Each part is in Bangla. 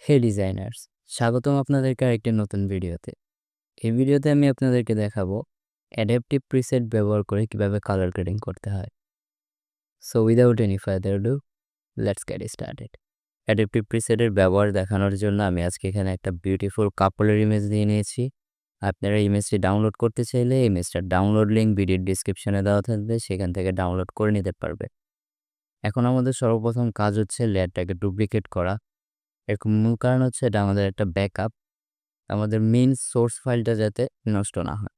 হে ডিজাইনার্স, স্বাগতম আপনাদেরকে আরেকটি নতুন ভিডিওতে। এই ভিডিওতে আমি আপনাদেরকে দেখাবো অ্যাডাপটিভ প্রিসেট ব্যবহার করে কিভাবে কালার গ্রেডিং করতে হয়। So without any further do, let's get started. Adaptive প্রিসেটের ব্যবহার দেখানোর জন্য আমি আজকে এখানে একটা বিউটিফুল কাপলের ইমেজ দিয়ে নিয়েছি। আপনারা ইমেজটি ডাউনলোড করতে চাইলে ইমেজটার ডাউনলোড লিঙ্ক ভিডিওর ডিসক্রিপশনে দেওয়া থাকবে, সেখান থেকে ডাউনলোড করে নিতে পারবে। এখন আমাদের সর্বপ্রথম কাজ হচ্ছে লেয়ারটাকে ডুপ্লিকেট করা। এর মূল কারণ হচ্ছে এটা আমাদের একটা ব্যাকআপ, আমাদের মেইন সোর্স ফাইলটা যাতে নষ্ট না হয়।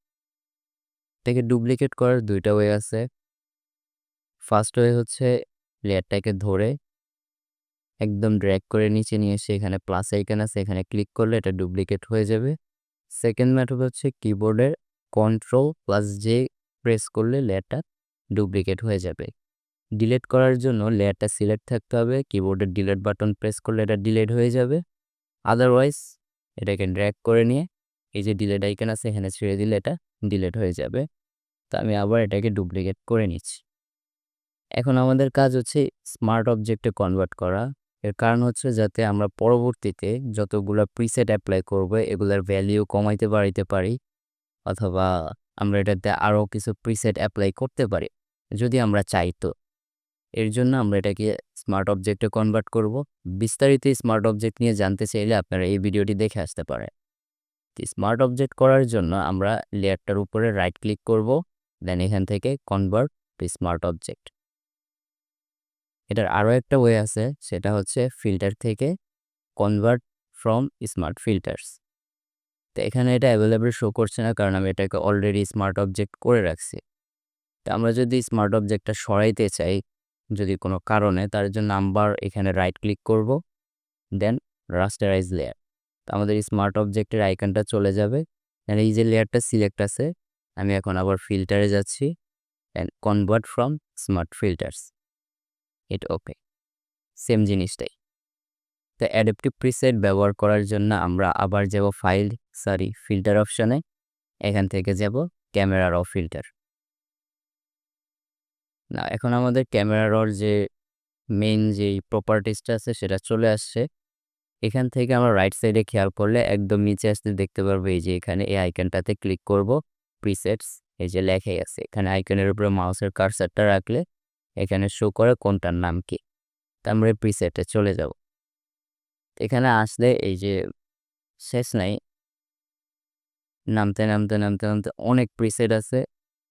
এটাকে ডুপ্লিকেট করার দুইটা ওয়ে আছে। ফার্স্ট ওয়ে হচ্ছে লেয়ারটাকে ধরে একদম ড্র্যাগ করে নিচে নিয়ে এসে এখানে প্লাস আইকন আছে, এখানে ক্লিক করলে এটা ডুপ্লিকেট হয়ে যাবে। সেকেন্ড মেথড হচ্ছে কিবোর্ডের Ctrl+J প্রেস করলে লেয়ারটা ডুপ্লিকেট হয়ে যাবে। ডিলিট করার জন্য লেয়ারটা সিলেক্ট থাকতে হবে, কিবোর্ডের ডিলিট বাটন প্রেস করলে এটা ডিলিট হয়ে যাবে। আদারওয়াইজ এটাকে ড্র্যাগ করে নিয়ে এই যে ডিলিট আইকন আছে এখানে ছেড়ে দিলে এটা ডিলিট হয়ে যাবে। তো আমি আবার এটাকে ডুপ্লিকেট করে নিচ্ছি। এখন আমাদের কাজ হচ্ছে স্মার্ট অবজেক্টে কনভার্ট করা। এর কারণ হচ্ছে যাতে আমরা পরবর্তীতে যতগুলো প্রিসেট অ্যাপ্লাই করব এগুলোর ভ্যালিউ কমাইতে বাড়াইতে পারি, অথবা আমরা এটাতে আরও কিছু প্রিসেট অ্যাপ্লাই করতে পারি যদি আমরা চাই। তো এর জন্য আমরা এটাকে স্মার্ট অবজেক্টে কনভার্ট করব। বিস্তারিত স্মার্ট অবজেক্ট নিয়ে জানতে চাইলে আপনারা এই ভিডিওটি দেখে আসতে পারেন। স্মার্ট অবজেক্ট করার জন্য আমরা লেয়ারটার উপরে রাইট ক্লিক করব, দেন এখান থেকে কনভার্ট টু স্মার্ট অবজেক্ট। এটার আরও একটা ওয়ে আছে, সেটা হচ্ছে ফিল্টার থেকে কনভার্ট ফ্রম স্মার্ট ফিল্টার্স। তো এখানে এটা অ্যাভেলেবল শো করছে না, কারণ আমি এটাকে অলরেডি স্মার্ট অবজেক্ট করে রাখছি। তো আমরা যদি স্মার্ট অবজেক্টটা সরাইতে চাই যদি কোনো কারণে, তার জন্য আবার এখানে রাইট ক্লিক করব, দেন রাস্টারাইজ লেয়ার। তো আমাদের স্মার্ট অবজেক্টের আইকনটা চলে যাবে। এই যে লেয়ারটা সিলেক্ট আছে, আমি এখন আবার ফিল্টারে যাচ্ছি and convert from smart filters. এটা ওকে, সেম জিনিসটাই। তো অ্যাডাপটিভ প্রিসেট ব্যবহার করার জন্য আমরা আবার যাব ফিল্টার অপশনে, এখান থেকে যাব ক্যামেরা র ফিল্টার। না, এখন আমাদের ক্যামেরা রর যে মেইন যেই প্রপার্টিসটা আছে সেটা চলে আসছে। এখান থেকে আমরা রাইট সাইডে খেয়াল করলে একদম নিচে আসতে দেখতে পারবো এই যে এখানে এই আইকনটাতে ক্লিক করব, প্রিসেটস, এই যে লেখাই আছে এখানে আইকনের উপরে মাউসের কার্সারটা রাখলে এখানে শো করে কোনটার নাম কি। তা আমরা এই প্রিসেটে চলে যাব। এখানে আসলে এই যে শেষ নাই, নামতে নামতে নামতে নামতে অনেক প্রিসেট আছে।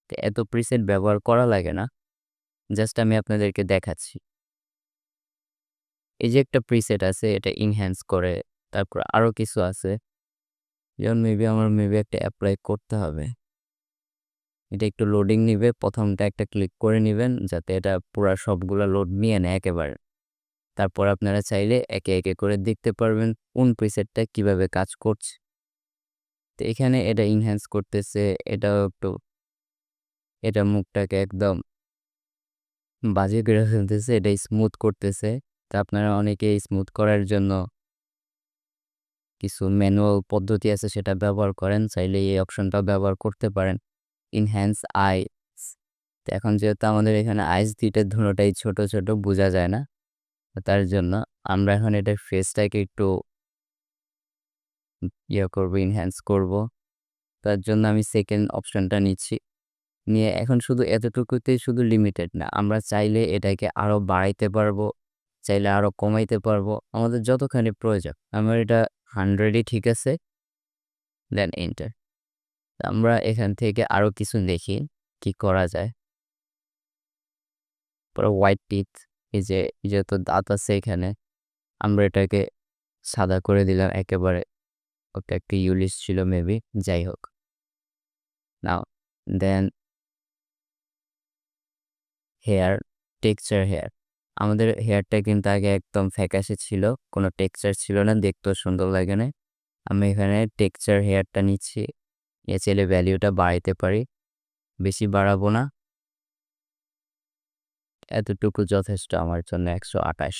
তো এত প্রিসেট ব্যবহার করা লাগে না, জাস্ট আমি আপনাদেরকে দেখাচ্ছি। এই যে একটা প্রিসেট আছে এটা ইনহ্যান্স করে, তারপর আরও কিছু আছে যেমন আমার একটা অ্যাপ্লাই করতে হবে। এটা একটু লোডিং নিবে, প্রথমটা একটা ক্লিক করে নেবেন যাতে এটা পুরা সবগুলা লোড নিয়ে নেয় একেবারে। তারপর আপনারা চাইলে একে একে করে দেখতে পারবেন কোন প্রিসেটটা কিভাবে কাজ করছে। তো এখানে এটা ইনহ্যান্স করতেছে, এটাও একটু এটা মুখটাকে একদম বাজে করে ফেলতেছে, এটা স্মুথ করতেছে। তা আপনারা অনেকে স্মুথ করার জন্য কিছু ম্যানুয়াল পদ্ধতি আছে সেটা ব্যবহার করেন, চাইলে এই অপশনটাও ব্যবহার করতে পারেন, ইনহ্যান্স আইস। তো এখন যেহেতু আমাদের এখানে আইস দুইটা ধুনোটাই ছোট ছোট বোঝা যায় না, তার জন্য আমরা এখন এটার ফেসটাকে একটু করব, ইনহ্যান্স করব। তার জন্য আমি সেকেন্ড অপশনটা নিচ্ছি, নিয়ে এখন শুধু এতটুকুতেই শুধু লিমিটেড না, আমরা চাইলে এটাকে আরও বাড়াইতে পারবো, চাইলে আরও কমাইতে পারবো, আমাদের যতখানি প্রয়োজন। আমার এটা 100ই ঠিক আছে, দেন এন্টার। আমরা এখান থেকে আরও কিছু দেখি কি করা যায়। পরে হোয়াইট টিথ, এই যে যেহেতু দাঁত আছে এখানে, আমরা এটাকে সাদা করে দিলাম একেবারে। ওটা একটা ইউলিশ ছিল মেবি, যাই হোক। নাও দেন হেয়ার, টেক্সচার হেয়ার। আমাদের হেয়ারটা কিন্তু আগে একদম ফ্যাকাশে ছিল, কোনো টেক্সচার ছিল না, দেখতেও সুন্দর লাগে না। আমি এখানে টেক্সচার হেয়ারটা নিচ্ছি, এ চাইলে ভ্যালিউটা বাড়াইতে পারি, বেশি বাড়াবো না, এতটুকু যথেষ্ট আমার জন্য 128।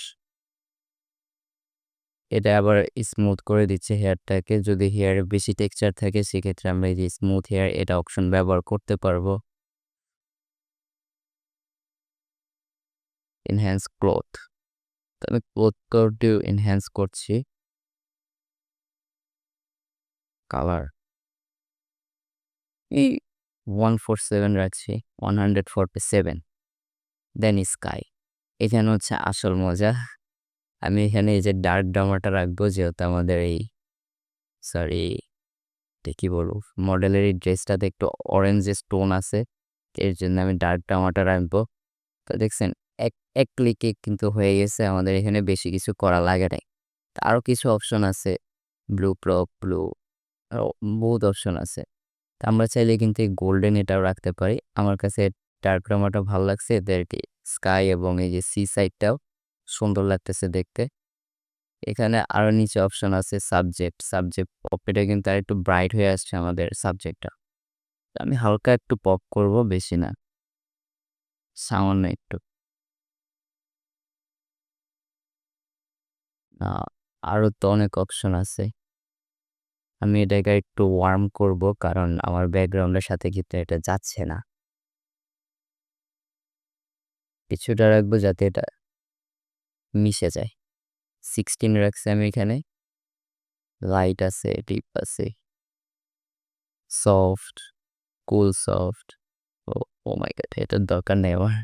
এটা আবার স্মুথ করে দিচ্ছে হেয়ারটাকে। যদি হেয়ারে বেশি টেক্সচার থাকে সেক্ষেত্রে আমরা এই যে স্মুথ হেয়ার এটা অপশন ব্যবহার করতে পারবো। এনহ্যান্স ক্লোথ, তো আমি ক্লোথ ইনহ্যান্স করছি। কালার এই 147 রাখছি, 147। দেন স্কাই। এখানে হচ্ছে আসল মজা। আমি এখানে এই যে ডার্ক ডামাটা রাখবো, যেহেতু আমাদের এই সরি কি বলবো, মডেলের এই ড্রেসটাতে একটু অরেঞ্জ স্টোন আছে, এর জন্য আমি ডার্ক ডামাটা রাখবো। তো দেখছেন, এক এক ক্লিকে কিন্তু হয়ে গেছে, আমাদের এখানে বেশি কিছু করা লাগে নাই। আরও কিছু অপশন আছে, ব্লু প্রপ, ব্লু, আরও বহুত অপশন আছে। তা আমরা চাইলে কিন্তু এই গোল্ডেন এটাও রাখতে পারি। আমার কাছে ডার্ক ডামাটা ভালো লাগছে, এদেরকে স্কাই এবং এই যে সি সাইডটাও সুন্দর লাগতেছে দেখতে। এখানে আরও নিচে অপশন আছে সাবজেক্ট পপ, এটা কিন্তু আর একটু ব্রাইট হয়ে আসছে আমাদের সাবজেক্টটা। আমি হালকা একটু পপ করব, বেশি না, সামান্য একটু। আরও তো অনেক অপশন আছে। আমি এটাকে একটু ওয়ার্ম করব, কারণ আমার ব্যাকগ্রাউন্ডের সাথে কিন্তু এটা যাচ্ছে না। কিছুটা রাখবো যাতে এটা মিশে যায়। 16 রাখছি আমি এখানে। লাইট আছে, ডিপ আছে, সফট, কুল সফট। ও ও মাই গড, এটার দরকার নেই আমার,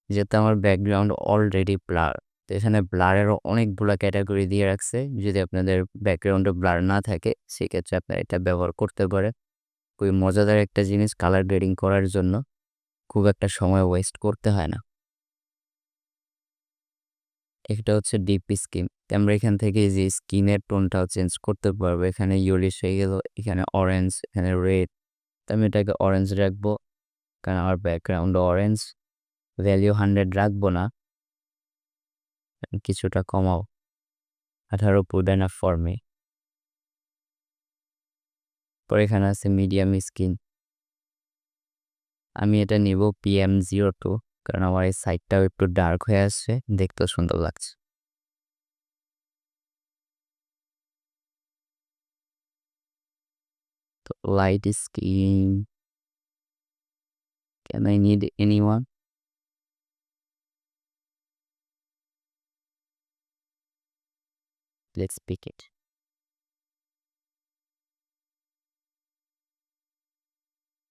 যেহেতু আমার ব্যাকগ্রাউন্ড অলরেডি ব্লার। তো এখানে ব্লারেরও অনেকগুলো ক্যাটাগরি দিয়ে রাখছে। যদি আপনাদের ব্যাকগ্রাউন্ডে ব্লার না থাকে, সেক্ষেত্রে আপনারা এটা ব্যবহার করতে পারেন। খুবই মজাদার একটা জিনিস কালার গ্রেডিং করার জন্য, খুব একটা সময় ওয়েস্ট করতে হয় না। একটা হচ্ছে ডিপ স্কিন, আমরা এখান থেকে যে স্কিনের টোনটাও চেঞ্জ করতে পারবো। এখানে ইউলিশ হয়ে গেল, এখানে অরেঞ্জ, এখানে রেড। তো আমি এটাকে অরেঞ্জ রাখবো, কারণ আমার ব্যাকগ্রাউন্ড অরেঞ্জ। ভ্যালিউ 100 রাখবো না, কিছুটা কমাও, 18 পুট এনাফ ফর মি। পরে এখানে আছে মিডিয়াম স্কিন, আমি এটা নিব PM02, কারণ আমার এই সাইডটাও একটু ডার্ক হয়ে আসছে, দেখতেও সুন্দর লাগছে। তো light skin, can I need anyone? Let's pick it.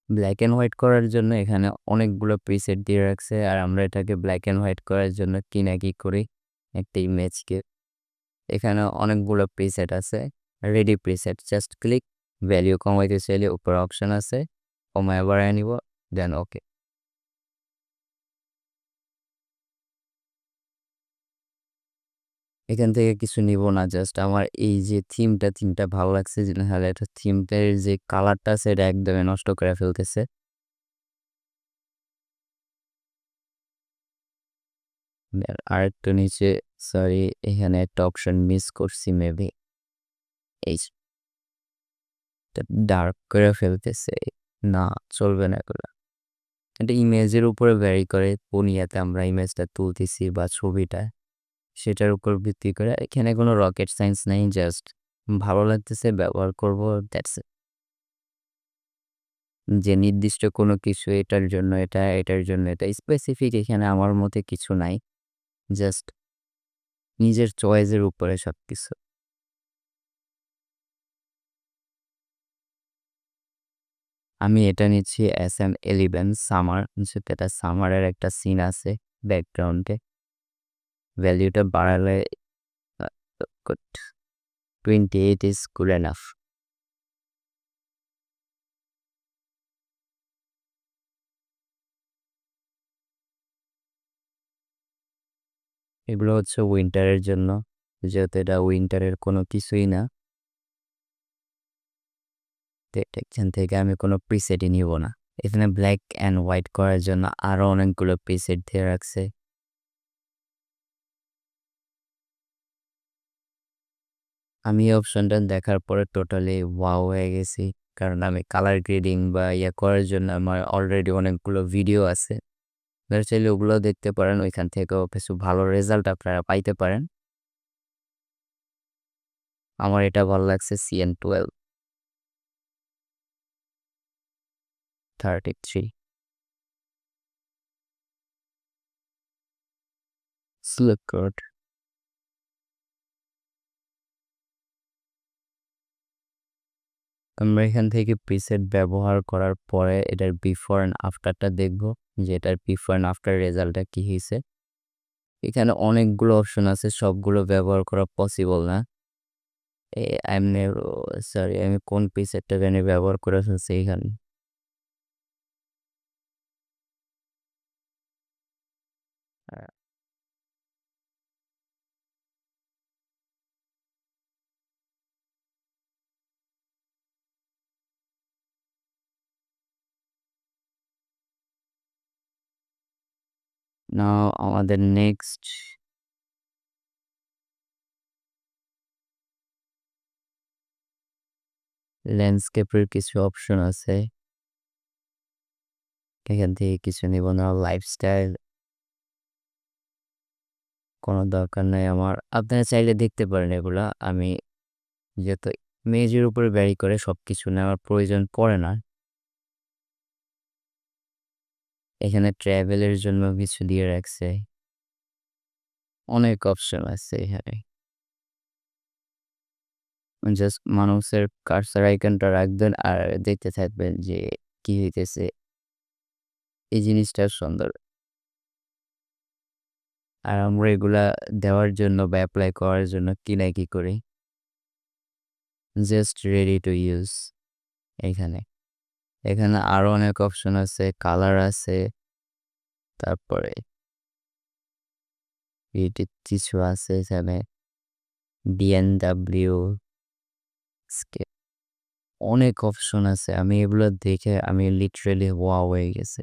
Black and white করার জন্য এখানে অনেকগুলো প্রিসেট দিয়ে রাখছে, আর আমরা এটাকে ব্ল্যাক অ্যান্ড হোয়াইট করার জন্য কি না কি করি, একটা ইমেজকে। এখানে অনেকগুলো প্রিসেট আছে, ready preset, just click. Value কমাইতে চাইলে উপরে অপশন আছে, কমায় বাড়ায় নিব, দেন ওকে। এখান থেকে কিছু নিব না, জাস্ট আমার এই যে থিমটা ভালো লাগছে, যে নাহলে এটা থিমটার যে কালারটা আছে এটা একদমই নষ্ট করে ফেলতেছে। আর একটু নিচে, সরি এখানে একটা অপশন মিস করছি মেবি, এই ডার্ক করে ফেলতেছে। না, চলবে না এগুলো। এটা ইমেজের উপরে ভ্যারি করে, কোন ইয়াতে আমরা ইমেজটা তুলতেছি বা ছবিটা, সেটার উপর ভিত্তি করে। এখানে কোনো রকেট সায়েন্স নেই, জাস্ট ভালো লাগতেছে ব্যবহার করব, দ্যাটস ইট। যে নির্দিষ্ট কোনো কিছু এটার জন্য এটা, এটার জন্য এটা স্পেসিফিক এখানে আমার মতে কিছু নাই, জাস্ট নিজের চয়েসের উপরে সবকিছু। আমি এটা নিচ্ছি SM11 সামার, যেটা এটা সামারের একটা সিন আছে ব্যাকগ্রাউন্ডে। ভ্যালিউটা বাড়ালে গুড, 28 ইজ গুড এনাফ। এগুলো হচ্ছে উইন্টারের জন্য, যেহেতু এটা উইন্টারের কোনো কিছুই না, তো এখান থেকে আমি কোনো প্রিসেটই নিব না। এখানে ব্ল্যাক অ্যান্ড হোয়াইট করার জন্য আরও অনেকগুলো প্রিসেট দিয়ে রাখছে। আমি এই অপশনটা দেখার পরে টোটালি ওয়াও হয়ে গেছি, কারণ আমি কালার গ্রেডিং বা ইয়ে করার জন্য আমার অলরেডি অনেকগুলো ভিডিও আছে। আপনারা চাইলে ওগুলো দেখতে পারেন, ওইখান থেকেও কিছু ভালো রেজাল্ট আপনারা পাইতে পারেন। আমার এটা ভালো লাগছে, CN12 33 look good. আমরা এখান থেকে প্রিসেট ব্যবহার করার পরে এটার বিফোর অ্যান্ড আফটারটা দেখব যে এটার বিফোর অ্যান্ড আফটার রেজাল্টটা কী হয়েছে। এখানে অনেকগুলো অপশন আছে, সবগুলো ব্যবহার করা পসিবল না। এমনি সরি, আমি কোন প্রিসেটটা জানি ব্যবহার করে ফেলছি এখানে। নাও আমাদের নেক্সট ল্যান্ডস্কেপের কিছু অপশন আছে, এখান থেকে কিছু নিব না। লাইফস্টাইল কোনো দরকার নাই আমার, আপনারা চাইলে দেখতে পারেন এগুলা। আমি যেহেতু ইমেজের উপরে ভ্যারি করে সব কিছু নেওয়ার প্রয়োজন পড়ে না। এখানে ট্রাভেলের জন্য কিছু দিয়ে রাখছে, অনেক অপশন আছে এখানে। জাস্ট মানুষের কার্সার আইকনটা রাখবেন আর দেখতে থাকবেন যে কি হইতেছে। এই জিনিসটা সুন্দর। আর আমরা এগুলা দেওয়ার জন্য বা অ্যাপ্লাই করার জন্য কি না কি করি, জাস্ট রেডি টু ইউজ। এখানে এখানে আরো অনেক অপশন আছে, কালার আছে, তারপরে ক্রিয়েটিভ কিছু আছে এখানে, বিএনডাব্লিউ স্কেপ, অনেক অপশন আছে। আমি এগুলো দেখে আমি লিটারেলি ওয়াও হয়ে গেছে।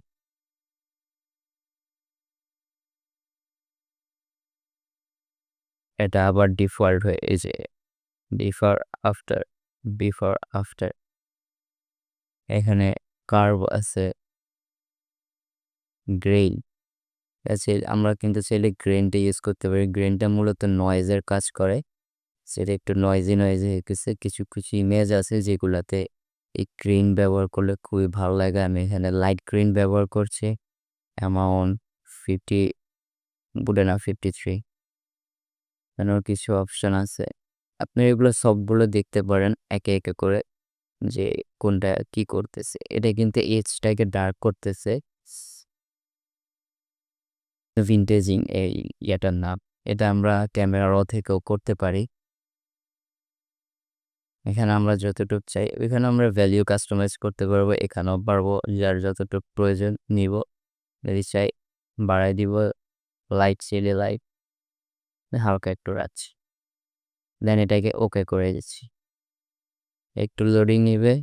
এটা আবার ডিফল্ট হয়ে এই যে বিফোর আফটার, বিফোর আফটার। এখানে কার্ভ আছে, গ্রেইন আছে। আমরা কিন্তু চাইলে গ্রেনটা ইউজ করতে পারি। গ্রেনটা মূলত নয়েজের কাজ করে, সেটা একটু নয়েজি হয়ে গেছে। কিছু কিছু ইমেজ আছে যেগুলাতে এই গ্রিন ব্যবহার করলে খুবই ভালো লাগে। আমি এখানে লাইট গ্রিন ব্যবহার করছি। অ্যামাউন্ট 50, বলে না 53। এখানেও কিছু অপশন আছে, আপনি এগুলো সবগুলো দেখতে পারেন একে একে করে যে কোনটা কি করতেছে। এটা কিন্তু এজটাকে ডার্ক করতেছে, ভিন্টেজিং এই ইয়েটার নাম। এটা আমরা ক্যামেরা র থেকেও করতে পারি। এখানে আমরা যতটুকু চাই এখানে আমরা ভ্যালু কাস্টমাইজ করতে পারবো, এখানেও পারবো। যার যতটুকু প্রয়োজন নিব, যদি চাই বাড়াই দিব। লাইট চাইলে লাইট হালকা একটু রাখছি, দেন এটাকে ওকে করে দিচ্ছি। একটু লোডিং নিবে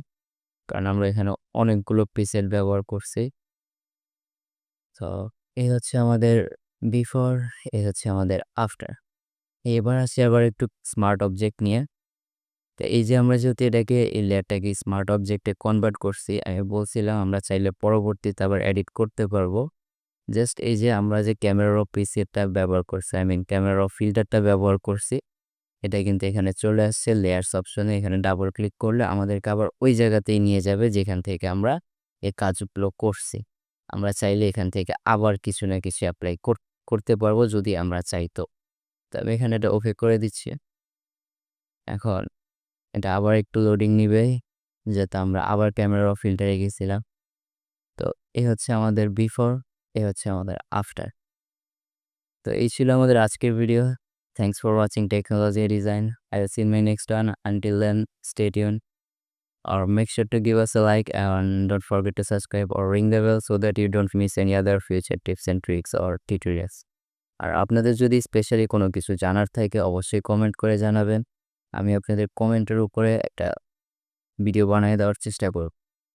কারণ আমরা এখানে অনেকগুলো প্রিসেট ব্যবহার করছি। তো এই হচ্ছে আমাদের বিফোর, এই হচ্ছে আমাদের আফটার। এবার আসছি আবার একটু স্মার্ট অবজেক্ট নিয়ে। তো এই যে আমরা যেহেতু এটাকে এই লেয়ারটাকে স্মার্ট অবজেক্টে কনভার্ট করছি, আমি বলছিলাম আমরা চাইলে পরবর্তীতে আবার এডিট করতে পারবো। জাস্ট এই যে আমরা যে ক্যামেরা র প্রিসেটটা ব্যবহার করছি, আই মিন ক্যামেরা র ফিল্টারটা ব্যবহার করছি, এটা কিন্তু এখানে চলে আসছে লেয়ার্স অপশনে। এখানে ডাবল ক্লিক করলে আমাদেরকে আবার ওই জায়গাতেই নিয়ে যাবে যেখান থেকে আমরা এই কাজগুলো করছি। আমরা চাইলে এখান থেকে আবার কিছু না কিছু অ্যাপ্লাই করতে পারবো যদি আমরা চাই। তো আমি এখানে এটা ওকে করে দিচ্ছি। এখন এটা আবার একটু লোডিং নিবে, যাতে আমরা আবার ক্যামেরা ফিল্টারে গেছিলাম। তো এই হচ্ছে আমাদের বিফোর, এই হচ্ছে আমাদের আফটার। তো এই ছিল আমাদের আজকের video. Thanks for watching technology design. I will see you in my next one. Until then, stay tuned or make sure to give us a like and don't forget to subscribe or ring the bell so that you don't miss any other future tips and tricks or tutorials. আর আপনাদের যদি স্পেশালি কোনো কিছু জানার থাকে অবশ্যই কমেন্ট করে জানাবেন। আমি আপনাদের কমেন্টের উপরে একটা ভিডিও বানিয়ে দেওয়ার চেষ্টা করব।